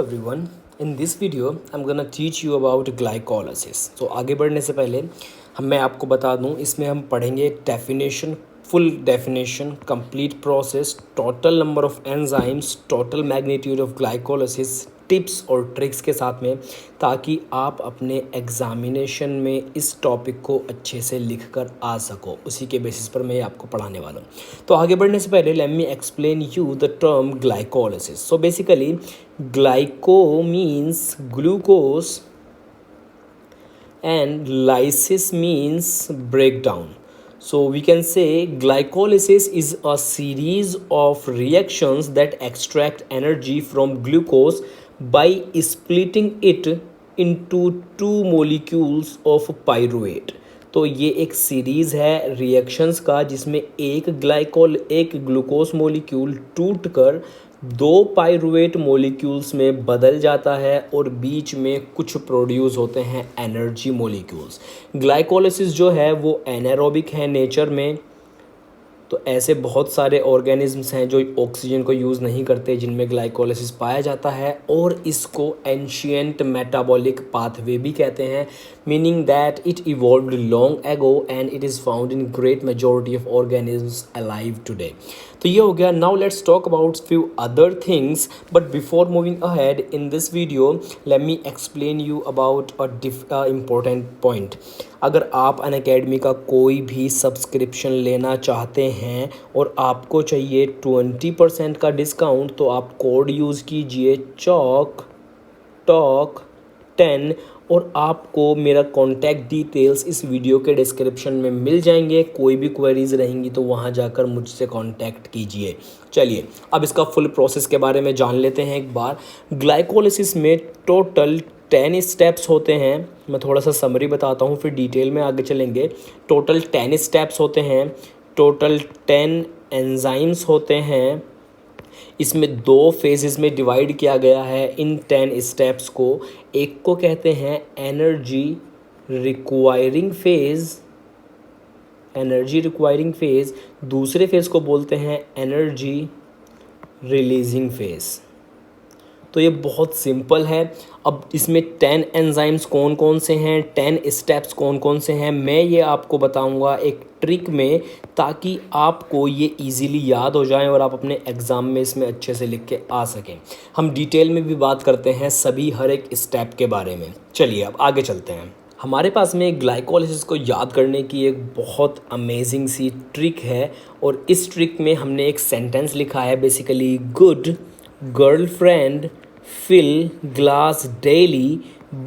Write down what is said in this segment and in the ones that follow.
everyone. In this video, I'm gonna teach you about glycolysis. So आगे बढ़ने से पहले मैं आपको बता दूं, इसमें हम पढ़ेंगे definition, full definition, complete process, total number of enzymes, total magnitude of glycolysis, tips और ट्रिक्स के साथ में, ताकि आप अपने एग्जामिनेशन में इस टॉपिक को अच्छे से लिख कर आ सको। उसी के बेसिस पर मैं आपको पढ़ाने वाला हूँ। तो आगे बढ़ने से पहले let me explain you the term glycolysis. So basically glyco means glucose and lysis means breakdown. So we can say glycolysis is a series of reactions that extract energy from glucose by splitting it into two molecules of pyruvate. तो ये एक series है reactions का, जिसमें एक glucose molecule टूटकर दो pyruvate molecules में बदल जाता है और बीच में कुछ प्रोड्यूस होते हैं एनर्जी मॉलिक्यूल्स। ग्लाइकोलिसिस जो है वो एनारोबिक है नेचर में। तो ऐसे बहुत सारे ऑर्गेनिजम्स हैं जो ऑक्सीजन को यूज़ नहीं करते, जिनमें ग्लाइकोलिसिस पाया जाता है, और इसको एंशियंट मेटाबॉलिक पाथवे भी कहते हैं, meaning that it evolved long ago and it is found in great majority of organisms alive today. तो ये हो गया। Now let's talk about few other things, but before moving ahead in this video let me explain you about a important point. अगर आप Unacademy का कोई भी subscription लेना चाहते हैं और आपको चाहिए 20% का डिस्काउंट, तो आप कोड यूज़ कीजिए CHALK10 और आपको मेरा कॉन्टैक्ट डिटेल्स इस वीडियो के डिस्क्रिप्शन में मिल जाएंगे। कोई भी क्वेरीज़ रहेंगी तो वहाँ जाकर मुझसे कॉन्टैक्ट कीजिए। चलिए अब इसका फुल प्रोसेस के बारे में जान लेते हैं एक बार। ग्लाइकोलिसिस में टोटल 10 स्टेप्स होते हैं। मैं थोड़ा सा समरी बताता हूँ, फिर डिटेल में आगे चलेंगे। टोटल 10 स्टेप्स होते हैं, टोटल 10 एंजाइम्स होते हैं। इसमें दो फेजेस में डिवाइड किया गया है इन 10 स्टेप्स को। एक को कहते हैं एनर्जी रिक्वायरिंग फेज़, दूसरे फेज़ को बोलते हैं एनर्जी रिलीजिंग फेज़। तो ये बहुत सिंपल है। अब इसमें 10 एंजाइम्स कौन कौन से हैं, 10 स्टेप्स कौन कौन से हैं, मैं ये आपको बताऊंगा एक ट्रिक में, ताकि आपको ये इजीली याद हो जाए और आप अपने एग्ज़ाम में इसमें अच्छे से लिख के आ सकें। हम डिटेल में भी बात करते हैं सभी हर एक स्टेप के बारे में। चलिए अब आगे चलते हैं। हमारे पास में ग्लाइकोलिसिस को याद करने की एक बहुत अमेजिंग सी ट्रिक है, और इस ट्रिक में हमने एक सेंटेंस लिखा है, basically good girlfriend fill glass daily,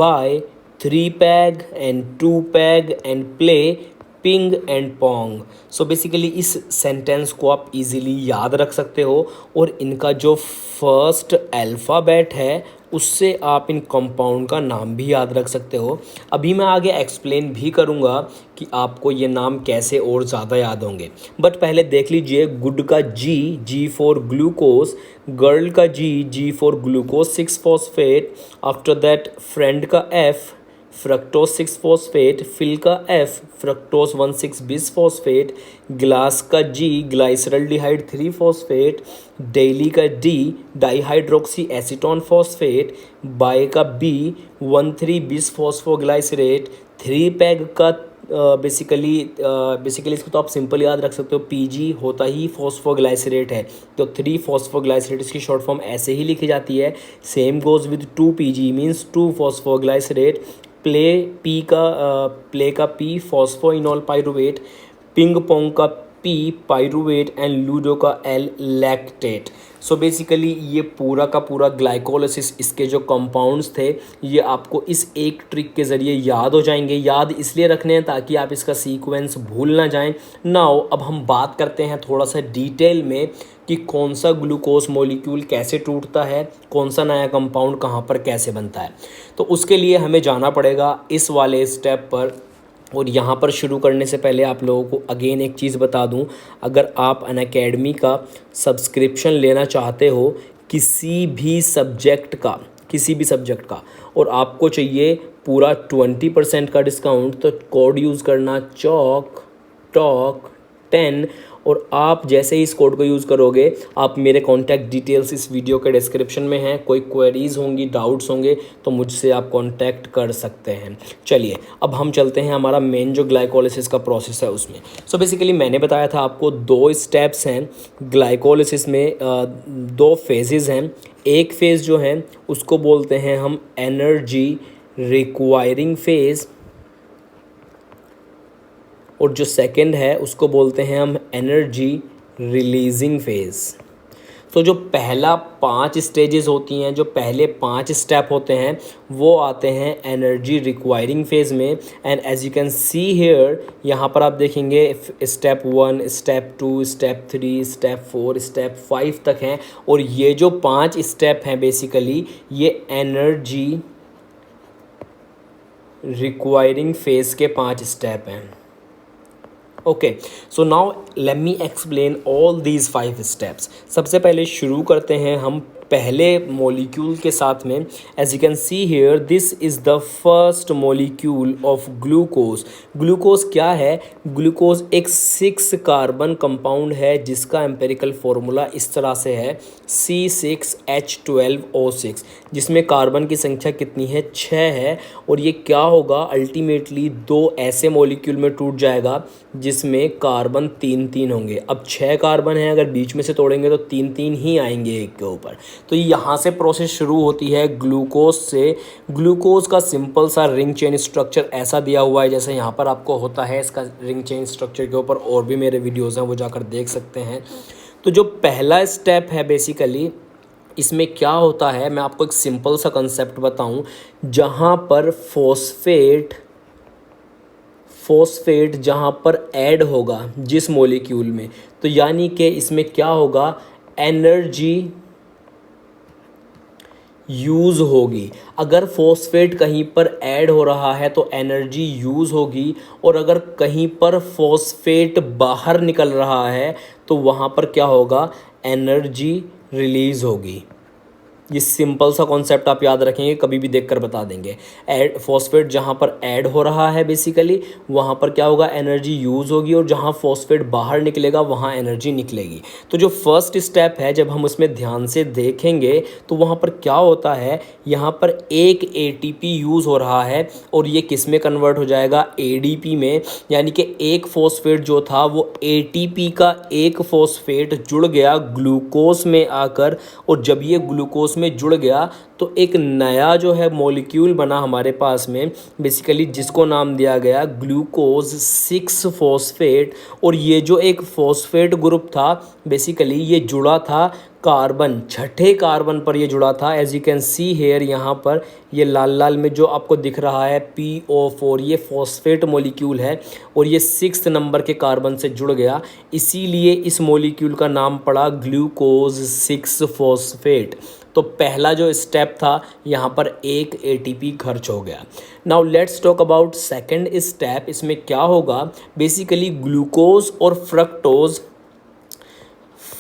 buy 3 peg and 2 peg and play ping and Pong. So basically इस सेंटेंस को आप इजीली याद रख सकते हो, और इनका जो फर्स्ट अल्फ़ाबेट है उससे आप इन कंपाउंड का नाम भी याद रख सकते हो। अभी मैं आगे एक्सप्लेन भी करूँगा कि आपको ये नाम कैसे और ज़्यादा याद होंगे, बट पहले देख लीजिए। गुड का जी फॉर ग्लूकोज, गर्ल का G for glucose 6 phosphate, after that friend का एफ फ्रक्टोज 6 फॉस्फेट, फिल का F fructose 1,6 bis phosphate, glass का जी ग्लाइसरल्डिहाइड 3 फॉस्फेट, डेली का D dihydroxy acetone phosphate, buy का बी 1,3 बिस फॉस्फोग्लाइसरेट, 3 पैग का basically इसको तो आप सिंपल याद रख सकते हो, पीजी होता ही फॉस्फोग्लाइसरेट है, तो 3 फॉस्फोग्लाइसरेट इसकी शॉर्ट फॉर्म ऐसे ही लिखी जाती है। Same goes with 2 PG means 2 phosphoglycerate, play का P phosphoenol pyruvate, ping pong का पी पाइरुवेट एंड लूडो का एल लैक्टेट। सो बेसिकली ये पूरा का पूरा ग्लाइकोलिसिस, इसके जो कंपाउंड्स थे ये आपको इस एक ट्रिक के ज़रिए याद हो जाएंगे। याद इसलिए रखने हैं ताकि आप इसका सीक्वेंस भूल ना जाएं। नाउ अब हम बात करते हैं थोड़ा सा डिटेल में कि कौन सा ग्लूकोज मॉलिक्यूल कैसे टूटता है, कौन सा नया कंपाउंड कहाँ पर कैसे बनता है। तो उसके लिए हमें जाना पड़ेगा इस वाले स्टेप पर। और यहाँ पर शुरू करने से पहले आप लोगों को अगेन एक चीज़ बता दूँ, अगर आप अनअकैडमी का सब्सक्रिप्शन लेना चाहते हो किसी भी सब्जेक्ट का और आपको चाहिए पूरा 20% का डिस्काउंट, तो कोड यूज़ करना CHALK 10। और आप जैसे ही इस कोड को यूज़ करोगे, आप मेरे कॉन्टैक्ट डिटेल्स इस वीडियो के डिस्क्रिप्शन में हैं, कोई क्वेरीज़ होंगी, डाउट्स होंगे तो मुझसे आप कॉन्टैक्ट कर सकते हैं। चलिए अब हम चलते हैं हमारा मेन जो ग्लाइकोलिसिस का प्रोसेस है उसमें। सो बेसिकली मैंने बताया था आपको 2 स्टेप्स हैं ग्लाइकोलिसिस में, 2 फेजेस हैं। एक फ़ेज़ जो है उसको बोलते हैं हम एनर्जी रिक्वायरिंग फेज़, और जो सेकंड है उसको बोलते हैं हम एनर्जी रिलीजिंग फेज़। तो जो पहला 5 स्टेजेस होती हैं, जो पहले 5 स्टेप होते हैं, वो आते हैं एनर्जी रिक्वायरिंग फेज़ में। And as you can see here, यहाँ पर आप देखेंगे step 1, step 2, step 3, step 4, step 5 तक हैं। और ये जो 5 स्टेप हैं बेसिकली ये एनर्जी रिक्वायरिंग फेज़ के 5 स्टेप हैं। Okay, so now let me explain all these 5 steps. सबसे पहले शुरू करते हैं हम पहले मॉलिक्यूल के साथ में। As you can see here, this is the first molecule of glucose. Glucose क्या है? ग्लूकोज एक 6 कार्बन कंपाउंड है जिसका एम्पेरिकल फॉर्मूला इस तरह से है C6H12O6, जिसमें कार्बन की संख्या कितनी है? 6 है। और ये क्या होगा? अल्टीमेटली 2 ऐसे मॉलिक्यूल में टूट जाएगा जिसमें कार्बन 3 होंगे। अब 6 कार्बन है, अगर बीच में से तोड़ेंगे तो 3 ही आएंगे एक के ऊपर। तो यहाँ से प्रोसेस शुरू होती है ग्लूकोज से। ग्लूकोज का सिंपल सा रिंग चेन स्ट्रक्चर ऐसा दिया हुआ है जैसे यहाँ पर आपको होता है। इसका रिंग चेन स्ट्रक्चर के ऊपर और भी मेरे वीडियोज़ हैं, वो जाकर देख सकते हैं। तो जो पहला स्टेप है बेसिकली, इसमें क्या होता है मैं आपको एक सिंपल सा कंसेप्ट बताऊं। जहाँ पर फॉस्फेट जहाँ पर ऐड होगा जिस मॉलिक्यूल में, तो यानी कि इसमें क्या होगा? एनर्जी यूज़ होगी। अगर फॉस्फेट कहीं पर ऐड हो रहा है तो एनर्जी यूज़ होगी, और अगर कहीं पर फॉस्फेट बाहर निकल रहा है तो वहाँ पर क्या होगा? एनर्जी रिलीज़ होगी। ये सिंपल सा कॉन्सेप्ट आप याद रखेंगे, कभी भी देखकर बता देंगे। ऐड फॉस्फेट जहाँ पर ऐड हो रहा है बेसिकली वहाँ पर क्या होगा? एनर्जी यूज़ होगी, और जहाँ फॉस्फेट बाहर निकलेगा वहाँ एनर्जी निकलेगी। तो जो फर्स्ट स्टेप है, जब हम उसमें ध्यान से देखेंगे तो वहाँ पर क्या होता है? यहाँ पर एक ATP यूज़ हो रहा है, और ये किस में कन्वर्ट हो जाएगा? ADP में। यानी कि एक फॉस्फेट जो था वो ATP का एक फॉस्फेट जुड़ गया ग्लूकोज में आकर, और जब ये ग्लूकोज में जुड़ गया तो एक नया जो है मॉलिक्यूल बना हमारे पास में बेसिकली, जिसको नाम दिया गया ग्लूकोज 6 फॉस्फेट। और ये जो एक फॉस्फेट ग्रुप था बेसिकली ये जुड़ा था कार्बन, छठे कार्बन पर ये जुड़ा था। As you can see here, यहाँ पर ये लाल लाल में जो आपको दिख रहा है PO4, ये फॉस्फेट मॉलिक्यूल है और ये 6 नंबर के कार्बन से जुड़ गया, इसीलिए इस मॉलिक्यूल का नाम पड़ा ग्लूकोज 6 फॉस्फेट। तो पहला जो स्टेप था यहाँ पर एक ATP खर्च हो गया। Now let's talk about second step. इसमें क्या होगा? बेसिकली ग्लूकोज और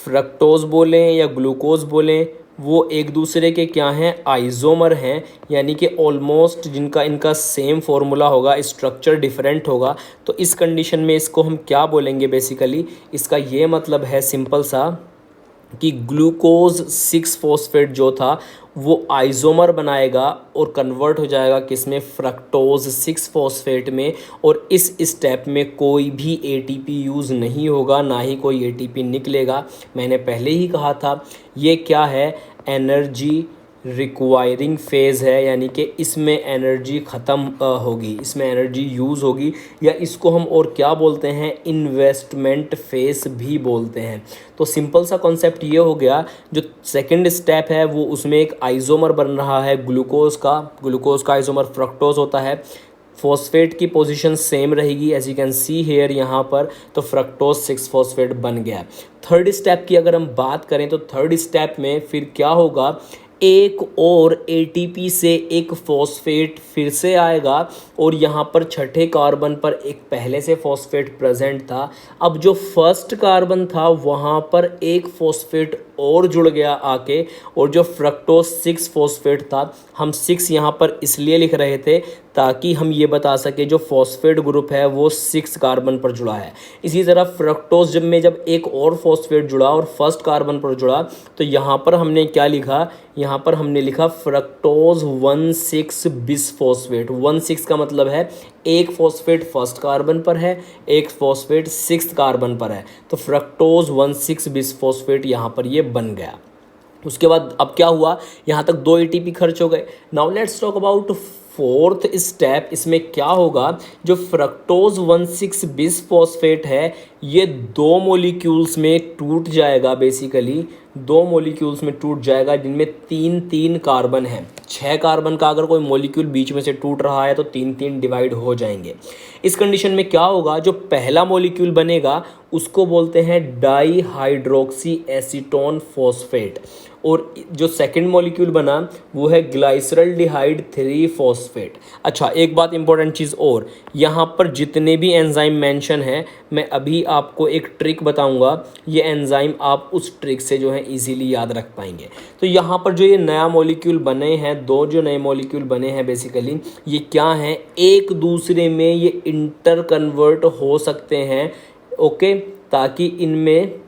फ्रक्टोज बोलें या ग्लूकोज बोलें, वो एक दूसरे के क्या हैं? आइसोमर हैं, यानी कि ऑलमोस्ट जिनका इनका सेम फार्मूला होगा, स्ट्रक्चर डिफरेंट होगा। तो इस कंडीशन में इसको हम क्या बोलेंगे? बेसिकली इसका ये मतलब है सिंपल सा कि ग्लूकोज 6 फॉस्फेट जो था वो आइसोमर बनाएगा और कन्वर्ट हो जाएगा किसमें? फ्रक्टोज 6 फॉस्फेट में। और इस स्टेप में कोई भी ATP यूज़ नहीं होगा, ना ही कोई ATP निकलेगा। मैंने पहले ही कहा था ये क्या है? एनर्जी रिक्वायरिंग फेज़ है, यानी कि इसमें एनर्जी ख़त्म होगी, इसमें एनर्जी यूज़ होगी, या इसको हम और क्या बोलते हैं? इन्वेस्टमेंट फेज़ भी बोलते हैं। तो सिंपल सा कॉन्सेप्ट ये हो गया। जो सेकंड स्टेप है वो उसमें एक आइसोमर बन रहा है ग्लूकोज का आइसोमर फ्रक्टोज होता है। फॉस्फेट की पोजीशन सेम रहेगी, as you can see here यहाँ पर, तो फ्रक्टोज 6 फॉस्फेट बन गया। थर्ड स्टेप की अगर हम बात करें तो थर्ड स्टेप में फिर क्या होगा? एक और ATP से एक फॉस्फेट फिर से आएगा, और यहाँ पर छठे कार्बन पर एक पहले से फॉस्फेट प्रेजेंट था। अब जो फर्स्ट कार्बन था वहाँ पर एक फॉस्फेट और जुड़ गया आके, और जो फ्रक्टोज 6 फॉस्फेट था, हम 6 यहाँ पर इसलिए लिख रहे थे ताकि हम ये बता सके जो फॉस्फेट ग्रुप है वो 6 कार्बन पर जुड़ा है। इसी तरह फ्रक्टोज जब एक और फॉस्फेट जुड़ा और फर्स्ट कार्बन पर जुड़ा, तो यहाँ पर हमने क्या लिखा, यहाँ पर हमने लिखा फ्रक्टोज 1,6 बिसफॉस्फेट। 1,6 का मतलब है एक फॉस्फेट फर्स्ट कार्बन पर है, एक फॉस्फेट 6th कार्बन पर है, तो फ्रक्टोज 1,6 बिसफॉस्फेट यहाँ पर ये बन गया। उसके बाद अब क्या हुआ, यहाँ तक 2 ATP खर्च हो गए। Now let's talk about 4th step. इसमें क्या होगा, जो फ्रक्टोज 1,6 बिसफॉस्फेट है ये 2 मॉलिक्यूल्स में टूट जाएगा, बेसिकली 2 मॉलिक्यूल्स में टूट जाएगा जिनमें 3-3 कार्बन है। 6 कार्बन का अगर कोई मॉलिक्यूल बीच में से टूट रहा है तो 3-3 डिवाइड हो जाएंगे। इस कंडीशन में क्या होगा, जो पहला मॉलिक्यूल बनेगा उसको बोलते हैं डाईहाइड्रोक्सी एसीटोन फॉस्फेट, और जो सेकंड मॉलिक्यूल बना वो है ग्लाइसरल्डिहाइड 3 फॉस्फेट। अच्छा, एक बात इंपॉर्टेंट चीज़ और, यहाँ पर जितने भी एंजाइम मेंशन है मैं अभी आपको एक ट्रिक बताऊंगा, ये एंजाइम आप उस ट्रिक से जो है इजीली याद रख पाएंगे। तो यहाँ पर जो ये नया मॉलिक्यूल बने हैं, 2 जो नए मॉलिक्यूल बने हैं बेसिकली ये क्या हैं, एक दूसरे में ये इंटर कन्वर्ट हो सकते हैं, ओके, ताकि इनमें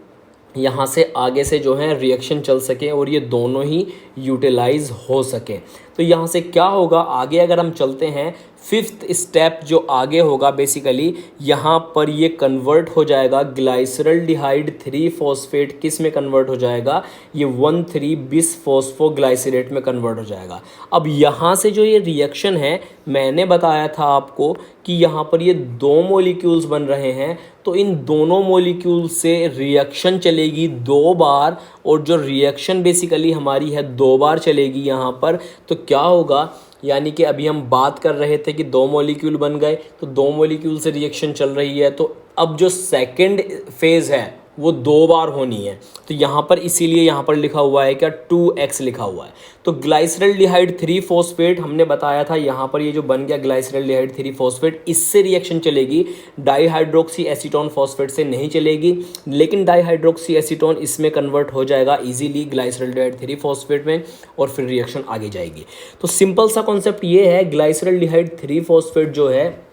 यहाँ से आगे से जो है रिएक्शन चल सके और ये दोनों ही यूटिलाइज हो सके। तो यहाँ से क्या होगा, आगे अगर हम चलते हैं 5th स्टेप जो आगे होगा बेसिकली यहाँ पर ये कन्वर्ट हो जाएगा ग्लाइसरल्डिहाइड 3 फॉस्फेट, किस में कन्वर्ट हो जाएगा, ये 1,3 बिसफॉस्फोग्लाइसरेट में कन्वर्ट हो जाएगा। अब यहाँ से जो ये रिएक्शन है, मैंने बताया था आपको कि यहाँ पर ये 2 मॉलिक्यूल्स बन रहे हैं, तो इन दोनों मॉलिक्यूल से रिएक्शन चलेगी 2 बार, और जो रिएक्शन बेसिकली हमारी है 2 बार चलेगी यहाँ पर। तो क्या होगा, यानी कि अभी हम बात कर रहे थे कि 2 मॉलिक्यूल बन गए, तो 2 मॉलिक्यूल से रिएक्शन चल रही है, तो अब जो सेकंड फेज़ है वो 2 बार होनी है। तो यहाँ पर इसीलिए यहाँ पर लिखा हुआ है क्या, 2x लिखा हुआ है। तो ग्लाइसरल्डिहाइड 3 फॉस्फेट हमने बताया था, यहाँ पर ये जो बन गया ग्लाइसरल्डिहाइड 3 फॉस्फेट, इससे रिएक्शन चलेगी, डाईहाइड्रोक्सी एसीटोन फॉस्फेट से नहीं चलेगी, लेकिन डाईहाइड्रोक्सी एसीटोन इसमें कन्वर्ट हो जाएगा इजीली ग्लाइसरल्डिहाइड 3 फॉस्फेट में, और फिर रिएक्शन आगे जाएगी। तो सिंपल सा कॉन्सेप्ट ये है, ग्लाइसरल्डिहाइड 3 फॉस्फेट जो है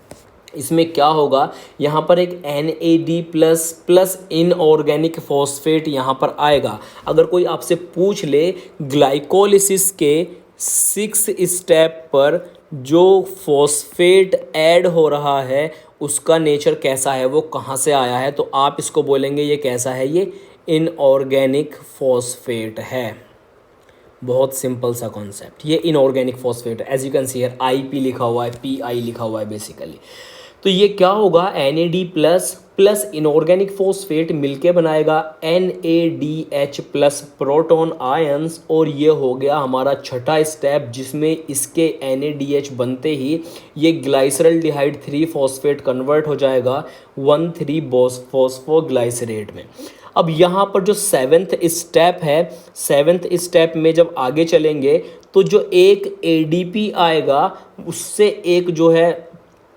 इसमें क्या होगा, यहाँ पर एक NAD++ इनऑर्गेनिक फॉस्फेट यहाँ पर आएगा। अगर कोई आपसे पूछ ले ग्लाइकोलिसिस के 6th स्टेप पर जो फॉस्फेट ऐड हो रहा है उसका नेचर कैसा है, वो कहाँ से आया है, तो आप इसको बोलेंगे ये कैसा है, ये इनऑर्गेनिक फॉस्फेट है। बहुत सिंपल सा कॉन्सेप्ट, ये इनऑर्गेनिक फॉस्फेट है। As you can see here IP लिखा हुआ है, PI लिखा हुआ है बेसिकली। तो ये क्या होगा, NAD++ इनऑर्गेनिक फॉस्फेट मिलके बनाएगा NADH+ प्रोटॉन आयंस, और ये हो गया हमारा 6ठा स्टेप, जिसमें इसके NADH बनते ही ये ग्लाइसरल्डिहाइड 3 फॉस्फेट कन्वर्ट हो जाएगा 1,3 फॉस्फोग्लाइसरेट में। अब यहाँ पर जो 7th स्टेप है, 7th स्टेप में जब आगे चलेंगे तो जो एक ADP आएगा उससे एक जो है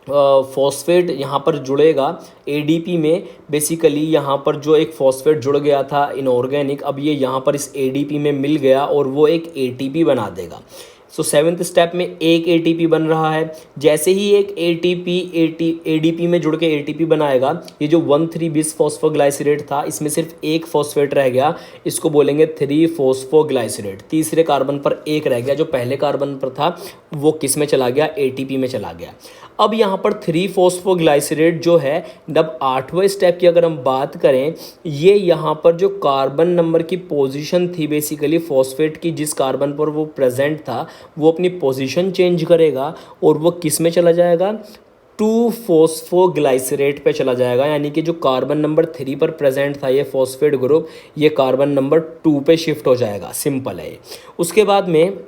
फॉस्फेट यहाँ पर जुड़ेगा ADP में। बेसिकली यहाँ पर जो एक फॉस्फेट जुड़ गया था इनऑर्गेनिक, अब ये यहाँ पर इस ADP में मिल गया और वो एक ATP बना देगा। सो 7th स्टेप में एक ATP बन रहा है, जैसे ही एक ADP में जुड़ के ATP बनाएगा, ये जो 1,3 बिसफॉस्फोग्लाइसरेट था इसमें सिर्फ एक फॉस्फेट रह गया, इसको बोलेंगे 3 फॉस्फोग्लाइसरेट। तीसरे कार्बन पर एक रह गया, जो पहले कार्बन पर था वो किस में चला गया, ATP में चला गया। अब यहाँ पर 3 फॉस्फोग्लाइसरेट जो है, जब 8वें स्टेप की अगर हम बात करें, ये यहाँ पर जो कार्बन नंबर की पोजीशन थी बेसिकली फॉस्फेट की, जिस कार्बन पर वो प्रेजेंट था वो अपनी पोजीशन चेंज करेगा और वो किस में चला जाएगा, 2 फॉस्फोग्लाइसरेट पे चला जाएगा। यानी कि जो कार्बन नंबर 3 पर प्रेजेंट था ये फॉस्फेट ग्रुप, ये कार्बन नंबर 2 पे शिफ्ट हो जाएगा। सिंपल है ये। उसके बाद में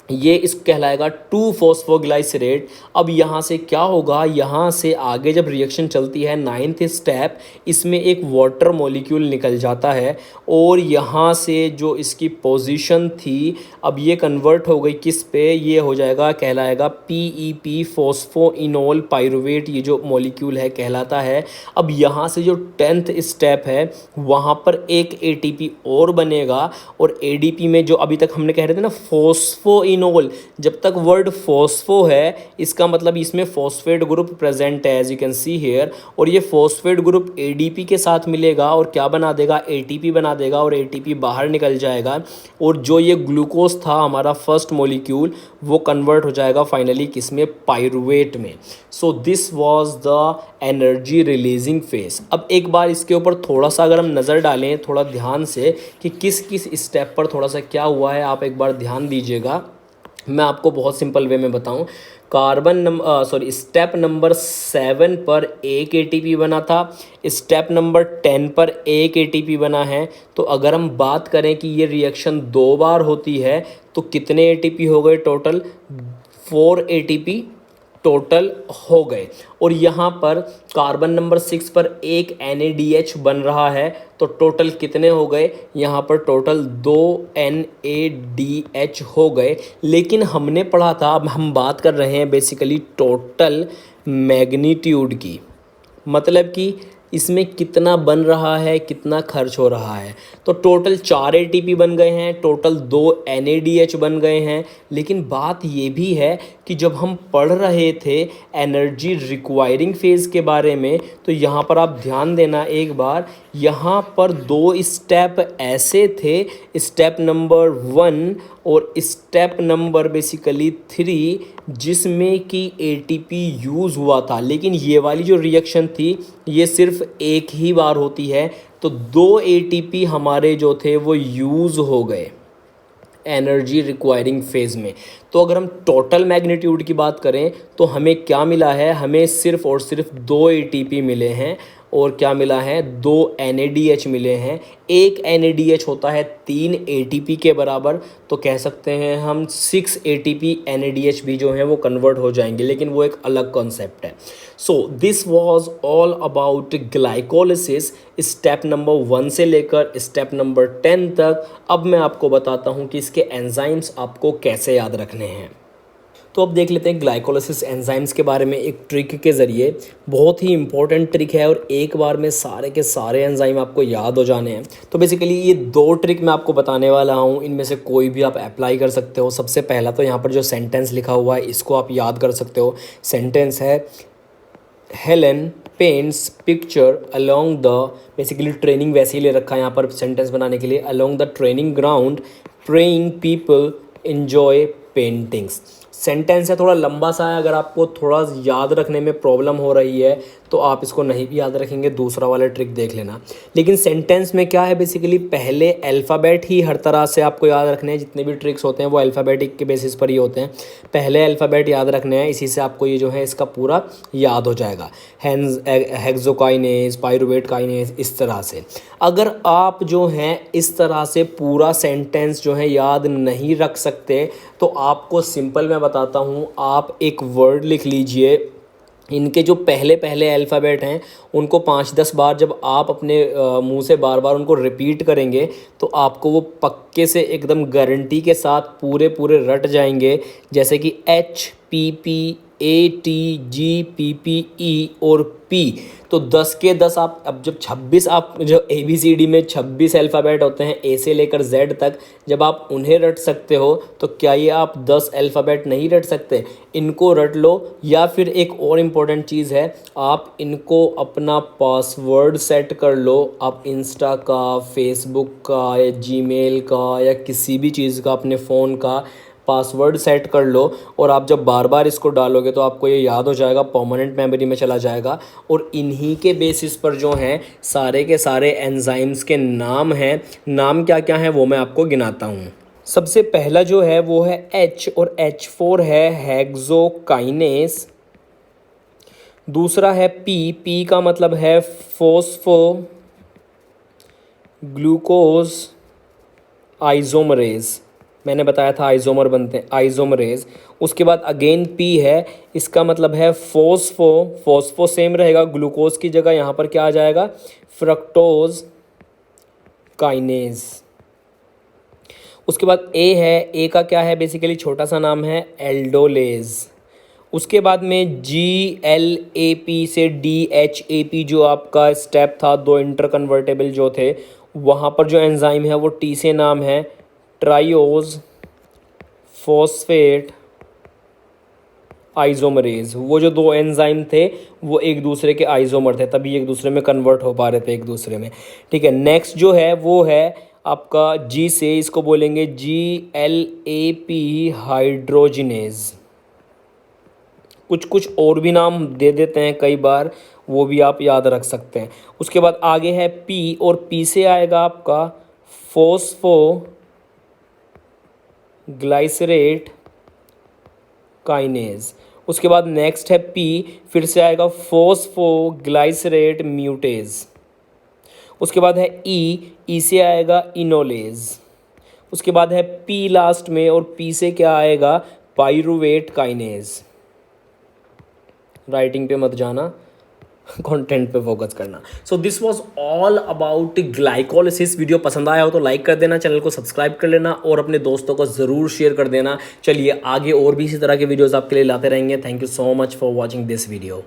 ये इस कहलाएगा 2 फॉस्फोग्लाइसरेट। अब यहाँ से क्या होगा, यहाँ से आगे जब रिएक्शन चलती है 9th स्टेप, इसमें एक वाटर मॉलिक्यूल निकल जाता है और यहाँ से जो इसकी पोजीशन थी अब ये कन्वर्ट हो गई किस पे, ये हो जाएगा कहलाएगा PEP फॉस्फोइनोल पायरुवेट, ये जो मॉलिक्यूल है कहलाता है। अब यहाँ से जो 10th स्टेप है वहाँ पर एक ATP और बनेगा और ADP में जो अभी तक हमने कह रहे थे ना फॉस्फोइनोल, जब तक वर्ड फॉस्फो है इसका मतलब इसमें फॉस्फेट ग्रुप प्रेजेंट है as you can see here, और ये फॉस्फेट ग्रुप ADP के साथ मिलेगा और क्या बना देगा, ATP बना देगा और ATP बाहर निकल जाएगा और जो ये ग्लूकोज था हमारा फर्स्ट मॉलिक्यूल वो कन्वर्ट हो जाएगा फाइनली किसमें, पायरुवेट में। So this was the energy releasing phase. अब एक बार इसके ऊपर थोड़ा सा अगर हम नज़र डालें थोड़ा ध्यान से कि किस किस स्टेप पर थोड़ा सा क्या हुआ है, आप एक बार ध्यान दीजिएगा। मैं आपको बहुत सिंपल वे में बताऊं, स्टेप नंबर 7 पर एक ATP बना था, स्टेप नंबर 10 पर एक ATP बना है। तो अगर हम बात करें कि ये रिएक्शन 2 बार होती है तो कितने ATP हो गए टोटल, 4 ATP टोटल हो गए। और यहाँ पर कार्बन नंबर 6 पर एक NADH बन रहा है तो टोटल कितने हो गए, यहाँ पर टोटल 2 NADH हो गए। लेकिन हमने पढ़ा था, अब हम बात कर रहे हैं बेसिकली टोटल मैग्नीट्यूड की, मतलब कि इसमें कितना बन रहा है, कितना खर्च हो रहा है। तो टोटल 4 ATP बन गए हैं, टोटल 2 NADH बन गए हैं। लेकिन बात ये भी है कि जब हम पढ़ रहे थे एनर्जी रिक्वायरिंग फेज़ के बारे में तो यहाँ पर आप ध्यान देना एक बार, यहाँ पर 2 स्टेप ऐसे थे, स्टेप नंबर 1 और स्टेप नंबर बेसिकली 3, जिसमें कि ATP यूज़ हुआ था। लेकिन ये वाली जो रिएक्शन थी ये सिर्फ एक ही बार होती है, तो 2 ATP हमारे जो थे वो यूज़ हो गए एनर्जी रिक्वायरिंग फेज़ में। तो अगर हम टोटल मैग्नीट्यूड की बात करें तो हमें क्या मिला है, हमें सिर्फ और सिर्फ 2 ATP मिले हैं और क्या मिला है, 2 NADH मिले हैं। एक NADH होता है 3 ATP के बराबर, तो कह सकते हैं हम 6 ATP NADH भी जो हैं वो कन्वर्ट हो जाएंगे, लेकिन वो एक अलग कॉन्सेप्ट है। So this was all about glycolysis step number 1 से लेकर स्टेप नंबर 10 तक। अब मैं आपको बताता हूँ कि इसके एंजाइम्स आपको कैसे याद रखने हैं। तो अब देख लेते हैं ग्लाइकोलिसिस एंजाइम्स के बारे में एक ट्रिक के ज़रिए। बहुत ही इंपॉर्टेंट ट्रिक है और एक बार में सारे के सारे एंजाइम आपको याद हो जाने हैं। तो बेसिकली ये 2 ट्रिक मैं आपको बताने वाला हूँ, इनमें से कोई भी आप अप्लाई कर सकते हो। सबसे पहला तो यहाँ पर जो सेंटेंस लिखा हुआ है इसको आप याद कर सकते हो। सेंटेंस है Helen paints picture along the, basically training वैसे ही ले रखा है यहाँ पर सेंटेंस बनाने के लिए, along the training ground praying people enjoy paintings. Sentence है थोड़ा लंबा सा है, अगर आपको थोड़ा याद रखने में प्रॉब्लम हो रही है तो आप इसको नहीं भी याद रखेंगे, दूसरा वाला ट्रिक देख लेना। लेकिन सेंटेंस में क्या है, बेसिकली पहले अल्फ़ाबेट ही हर तरह से आपको याद रखने हैं। जितने भी ट्रिक्स होते हैं वो अल्फ़ाबेटिक के बेसिस पर ही होते हैं। पहले अल्फ़ाबेट याद रखने हैं, इसी से आपको ये जो है इसका पूरा याद हो जाएगा। हेक्सोकाइनेज, पायरुवेट काइनेज, इस तरह से। अगर आप जो हैं इस तरह से पूरा सेंटेंस जो है याद नहीं रख सकते तो आपको सिंपल मैं बताता हूँ, आप एक वर्ड लिख लीजिए। इनके जो पहले पहले अल्फ़ाबेट हैं उनको 5-10 बार जब आप अपने मुंह से बार बार उनको रिपीट करेंगे तो आपको वो पक्के से एकदम गारंटी के साथ पूरे पूरे रट जाएंगे। जैसे कि HPPATGPPE और P, तो 10 के 10 आप, अब जब 26 आप जो ABCD में 26 अल्फ़ाबेट होते हैं A से लेकर Z तक, जब आप उन्हें रट सकते हो तो क्या ये आप 10 अल्फ़ाबेट नहीं रट सकते? इनको रट लो। या फिर एक और इम्पॉर्टेंट चीज़ है, आप इनको अपना पासवर्ड सेट कर लो। आप इंस्टा का, फेसबुक का या जीमेल का या किसी भी चीज़ का अपने फ़ोन का पासवर्ड सेट कर लो और आप जब बार बार इसको डालोगे तो आपको ये याद हो जाएगा, परमानेंट मेमोरी में चला जाएगा। और इन्हीं के बेसिस पर जो हैं सारे के सारे एंजाइम्स के नाम हैं। नाम क्या क्या हैं वो मैं आपको गिनाता हूँ। सबसे पहला जो है वो है H और H4 है हेक्सोकाइनेस। दूसरा है P का मतलब है फॉस्फो ग्लूकोज आइसोमरेज। मैंने बताया था आइसोमर बनते हैं, आइसोमरेज। उसके बाद अगेन पी है, इसका मतलब है फोस्फो सेम रहेगा, ग्लूकोज की जगह यहाँ पर क्या आ जाएगा, फ्रक्टोज काइनेज। उसके बाद ए है, ए का क्या है, बेसिकली छोटा सा नाम है एल्डोलेज। उसके बाद में GLAP से DHAP जो आपका स्टेप था, दो इंटर कन्वर्टेबल जो थे, वहाँ पर जो एंजाइम है वो टी से नाम है ट्राइओज फॉस्फेट आइसोमरेज। वो जो दो एंजाइम थे वो एक दूसरे के आइसोमर थे, तभी एक दूसरे में कन्वर्ट हो पा रहे थे एक दूसरे में। ठीक है, नेक्स्ट जो है वो है आपका जी से, इसको बोलेंगे GLAP हाइड्रोजिनेज। कुछ कुछ और भी नाम दे देते हैं कई बार, वो भी आप याद रख सकते हैं। उसके बाद आगे है पी, और पी से आएगा आपका फोस्फो ग्लाइसरेट काइनेज। उसके बाद नेक्स्ट है पी, फिर से आएगा फोस्फो ग्लाइसरेट म्यूटेज। उसके बाद है ई से आएगा इनोलेज। उसके बाद है पी लास्ट में, और पी से क्या आएगा, पाइरुवेट काइनेज। राइटिंग पे मत जाना, कंटेंट पे फोकस करना। So this was all about glycolysis. Video पसंद आया हो तो लाइक कर देना, चैनल को सब्सक्राइब कर लेना और अपने दोस्तों को ज़रूर शेयर कर देना। चलिए आगे और भी इसी तरह के वीडियोस आपके लिए लाते रहेंगे। Thank you so much for watching this video.